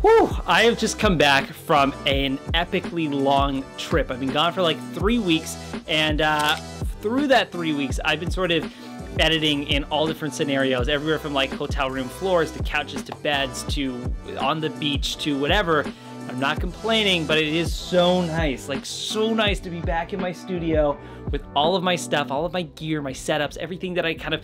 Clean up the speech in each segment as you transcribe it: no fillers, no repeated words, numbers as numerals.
Whew, I have just come back from an epically long trip. I've been gone for like 3 weeks, and through that 3 weeks, I've been sort of editing in all different scenarios, everywhere from like hotel room floors to couches to beds to on the beach to whatever. I'm not complaining, but it is so nice, like so nice to be back in my studio with all of my stuff, all of my gear, my setups, everything that I kind of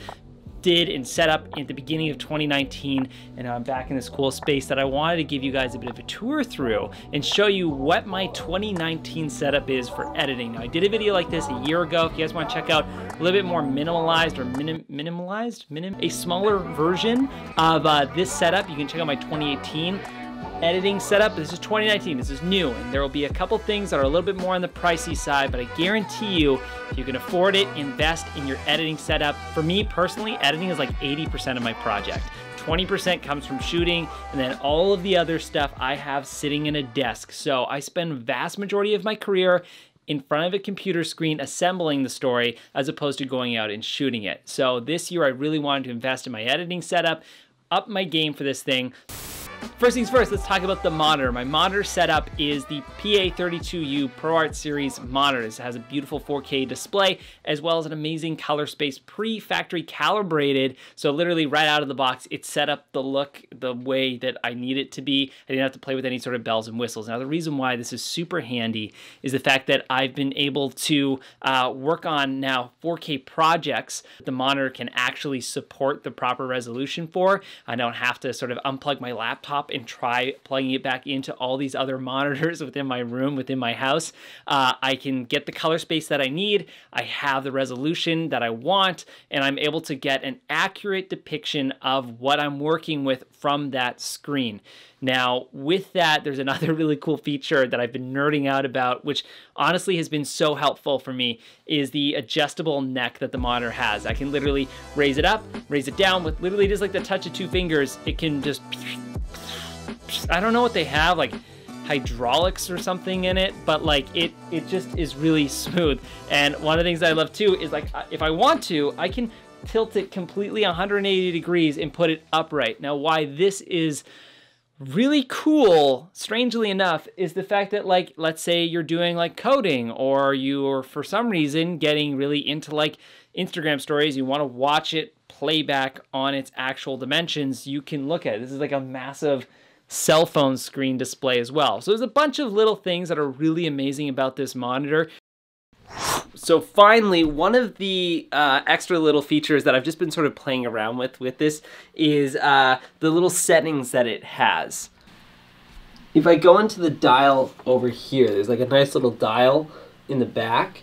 did and set up at the beginning of 2019, and I'm back in this cool space that I wanted to give you guys a bit of a tour through and show you what my 2019 setup is for editing. Now, I did a video like this a year ago. If you guys want to check out a little bit more minimalized or a smaller version of this setup, you can check out my 2018 editing setup. This is 2019, this is new, and there will be a couple things that are a little bit more on the pricey side, but I guarantee you, if you can afford it, invest in your editing setup. For me personally, editing is like 80% of my project. 20% comes from shooting, and then all of the other stuff I have sitting in a desk. So I spend vast majority of my career in front of a computer screen assembling the story as opposed to going out and shooting it. So this year I really wanted to invest in my editing setup, up my game for this thing. First things first, let's talk about the monitor. My monitor setup is the PA32U ProArt Series monitor. This has a beautiful 4K display as well as an amazing color space, pre-factory calibrated. So literally right out of the box, it's set up the look the way that I need it to be. I didn't have to play with any sort of bells and whistles. Now the reason why this is super handy is the fact that I've been able to work on now 4K projects the monitor can actually support the proper resolution for. I don't have to sort of unplug my laptop and try plugging it back into all these other monitors within my room, within my house. I can get the color space that I need, I have the resolution that I want, and I'm able to get an accurate depiction of what I'm working with from that screen. Now, with that, there's another really cool feature that I've been nerding out about, which honestly has been so helpful for me, is the adjustable neck that the monitor has. I can literally raise it up, raise it down with literally just like the touch of 2 fingers. It can just, I don't know what they have, like hydraulics or something in it, but like it just is really smooth. And one of the things that I love too is like if I want to, I can tilt it completely 180 degrees and put it upright. Now, why this is really cool, strangely enough, is the fact that, like, let's say you're doing like coding, or you're for some reason getting really into like Instagram stories, you want to watch it play back on its actual dimensions, you can look at it. This is like a massive cell phone screen display as well. So there's a bunch of little things that are really amazing about this monitor. So finally, one of the extra little features that I've just been sort of playing around with this is the little settings that it has. If I go into the dial over here, there's like a nice little dial in the back.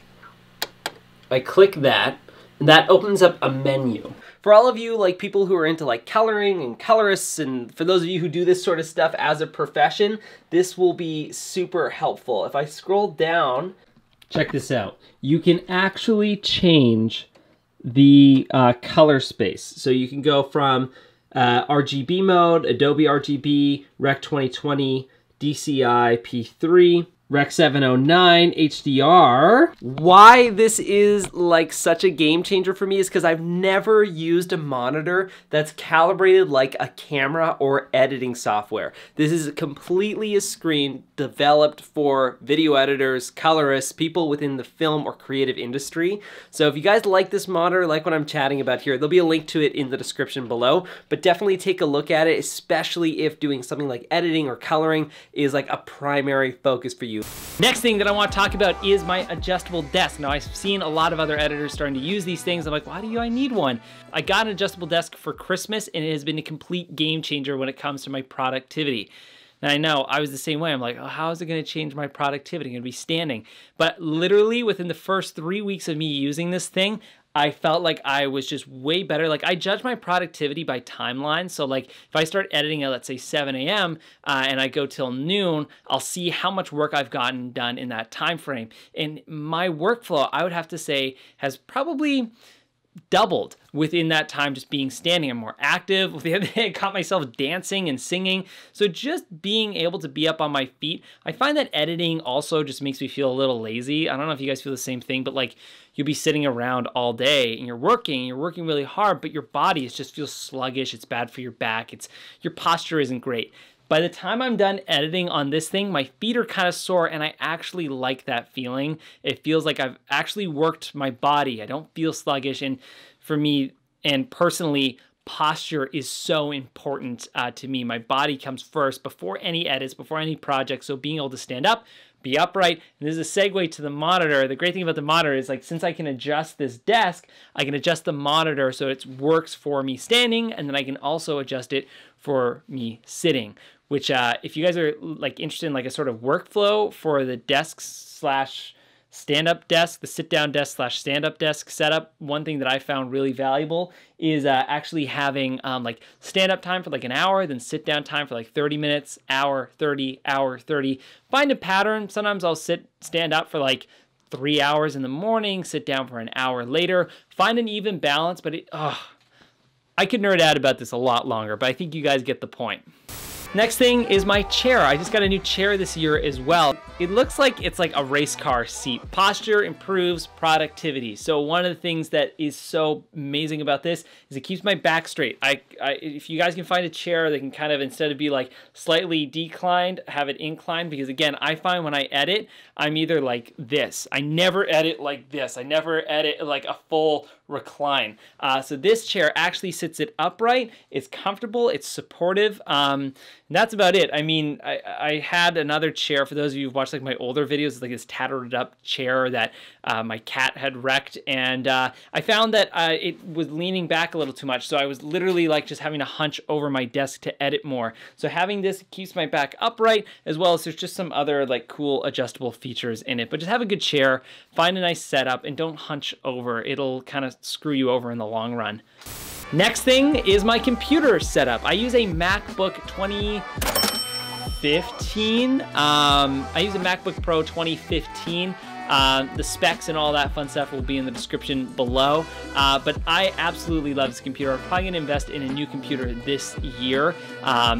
I click that, and that opens up a menu. For all of you like people who are into like coloring and colorists, and for those of you who do this sort of stuff as a profession, this will be super helpful. If I scroll down, check this out. You can actually change the color space. So you can go from RGB mode, Adobe RGB, Rec 2020, DCI P3, Rec 709, HDR. Why this is like such a game changer for me is because I've never used a monitor that's calibrated like a camera or editing software. This is completely a screen developed for video editors, colorists, people within the film or creative industry. So if you guys like this monitor, like what I'm chatting about here, there'll be a link to it in the description below, but definitely take a look at it, especially if doing something like editing or coloring is like a primary focus for you. Next thing that I want to talk about is my adjustable desk. Now, I've seen a lot of other editors starting to use these things. I'm like, why do I need one? I got an adjustable desk for Christmas, and it has been a complete game changer when it comes to my productivity. And I know I was the same way. I'm like, oh, how is it going to change my productivity? I'm going to be standing. But literally within the first 3 weeks of me using this thing, I felt like I was just way better. Like, I judge my productivity by timeline. So like if I start editing at, let's say 7 a.m. And I go till noon, I'll see how much work I've gotten done in that time frame. And my workflow, I would have to say, has probably doubled within that time, just being standing. I'm more active. The other day, I caught myself dancing and singing. So just being able to be up on my feet. I find that editing also just makes me feel a little lazy. I don't know if you guys feel the same thing, but like you'll be sitting around all day and you're working really hard, but your body just feels sluggish. It's bad for your back. Your posture isn't great. By the time I'm done editing on this thing, my feet are kind of sore, and I actually like that feeling. It feels like I've actually worked my body. I don't feel sluggish, and for me, and personally, posture is so important to me. My body comes first before any edits, before any project, so being able to stand up, be upright, and this is a segue to the monitor. The great thing about the monitor is, like, since I can adjust this desk, I can adjust the monitor so it works for me standing, and then I can also adjust it for me sitting, which if you guys are like interested in like a sort of workflow for the desk slash stand-up desk, the sit-down desk slash stand-up desk setup, one thing that I found really valuable is actually having like stand-up time for like an hour, then sit-down time for like 30 minutes, hour, 30, hour, 30. Find a pattern. Sometimes I'll stand up for like 3 hours in the morning, sit down for an hour later. Find an even balance, but I could nerd out about this a lot longer, but I think you guys get the point. Next thing is my chair. I just got a new chair this year as well. It looks like it's like a race car seat. Posture improves productivity. So one of the things that is so amazing about this is it keeps my back straight. If you guys can find a chair that can kind of, instead of be like slightly declined, have it inclined, because again, I find when I edit, I'm either like this. I never edit like this. I never edit like a full recline. So this chair actually sits it upright. It's comfortable. It's supportive. And that's about it. I mean, I had another chair, for those of you who've watched like my older videos, like this tattered up chair that my cat had wrecked, and I found that it was leaning back a little too much, so I was literally like just having to hunch over my desk to edit more. So having this keeps my back upright, as well as there's just some other like cool adjustable features in it. But just have a good chair, find a nice setup, and don't hunch over. It'll kind of screw you over in the long run. Next thing is my computer setup. I use a MacBook 2015. I use a MacBook Pro 2015. The specs and all that fun stuff will be in the description below. But I absolutely love this computer. I'm probably going to invest in a new computer this year.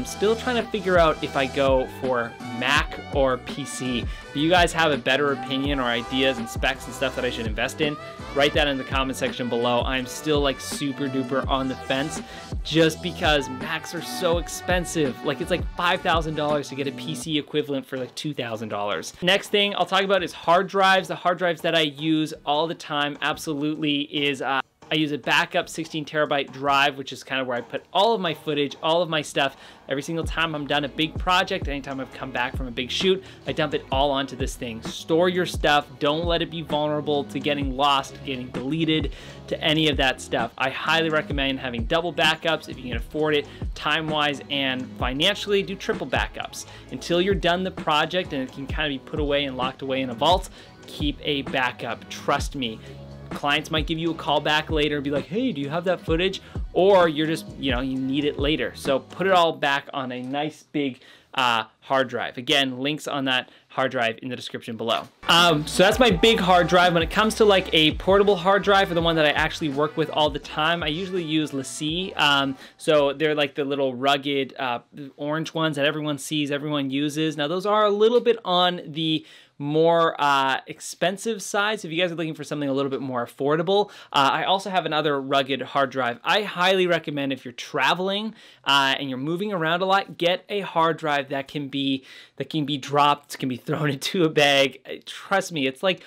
Still trying to figure out if I go for Mac or PC. If you guys have a better opinion or ideas and specs and stuff that I should invest in, write that in the comment section below. I'm still like super duper on the fence, just because Macs are so expensive. Like, it's like $5,000 to get a PC equivalent for like $2,000. Next thing I'll talk about is hard drives. The hard drives that I use all the time absolutely is I use a backup 16 terabyte drive, which is kind of where I put all of my footage, all of my stuff. Every single time I'm done a big project, anytime I've come back from a big shoot, I dump it all onto this thing. Store your stuff. Don't let it be vulnerable to getting lost, getting deleted, to any of that stuff. I highly recommend having double backups if you can afford it, time-wise and financially. Do triple backups. Until you're done the project and it can kind of be put away and locked away in a vault, keep a backup. Trust me. Clients might give you a call back later and be like, hey, do you have that footage? Or you're just, you need it later. So put it all back on a nice big hard drive. Again, links on that hard drive in the description below. So that's my big hard drive. When it comes to like a portable hard drive, or the one that I actually work with all the time, I usually use LaCie. So they're like the little rugged orange ones that everyone sees, everyone uses. Now those are a little bit on the more expensive side, so if you guys are looking for something a little bit more affordable, I also have another rugged hard drive. I highly recommend, if you're traveling and you're moving around a lot, get a hard drive that can be dropped, can be thrown into a bag. Trust me, it's like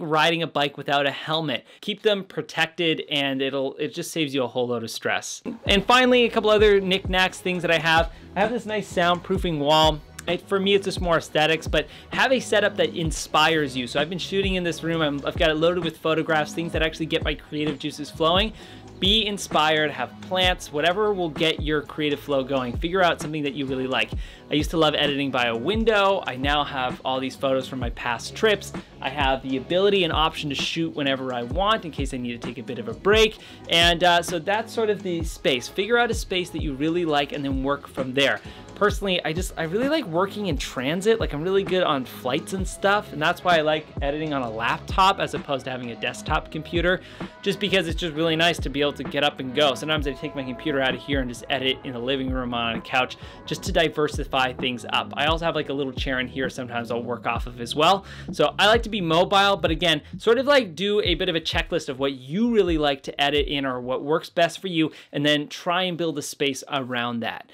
riding a bike without a helmet. Keep them protected, and it just saves you a whole load of stress. And finally, a couple other knickknacks, things that I have. I have this nice soundproofing wall. For me, it's just more aesthetics, but have a setup that inspires you. So I've been shooting in this room. I've got it loaded with photographs, things that actually get my creative juices flowing. Be inspired, have plants, whatever will get your creative flow going. Figure out something that you really like. I used to love editing by a window. I now have all these photos from my past trips. I have the ability and option to shoot whenever I want in case I need to take a bit of a break. And so that's sort of the space. Figure out a space that you really like and then work from there. Personally, I really like working in transit. Like, I'm really good on flights and stuff, and that's why I like editing on a laptop as opposed to having a desktop computer, just because it's just really nice to be able to get up and go. Sometimes I take my computer out of here and just edit in the living room on a couch, just to diversify things up. I also have like a little chair in here sometimes I'll work off of as well. So I like to be mobile, but again, sort of like do a bit of a checklist of what you really like to edit in or what works best for you, and then try and build a space around that.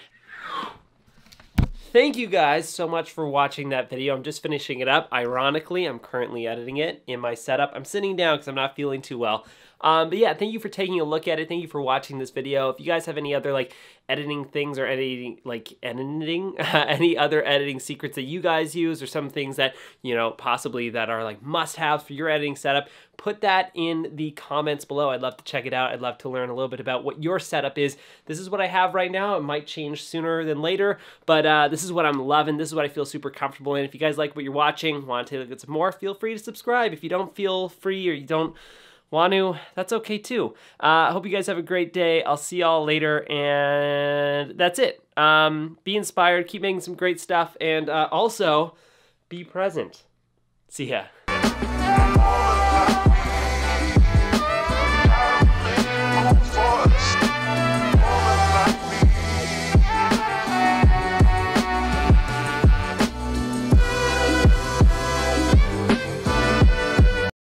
Thank you guys so much for watching that video. I'm just finishing it up. Ironically, I'm currently editing it in my setup. I'm sitting down because I'm not feeling too well. But yeah, thank you for taking a look at it. Thank you for watching this video. If you guys have any other like editing things or editing any other editing secrets that you guys use, or some things that, you know, possibly that are like must-haves for your editing setup, put that in the comments below. I'd love to check it out. I'd love to learn a little bit about what your setup is. This is what I have right now. It might change sooner than later, but this is what I'm loving. This is what I feel super comfortable in. If you guys like what you're watching, want to take a look at some more, feel free to subscribe. If you don't feel free or you don't want to, that's okay too. I hope you guys have a great day. I'll see y'all later, and that's it. Be inspired, keep making some great stuff, and also be present. See ya.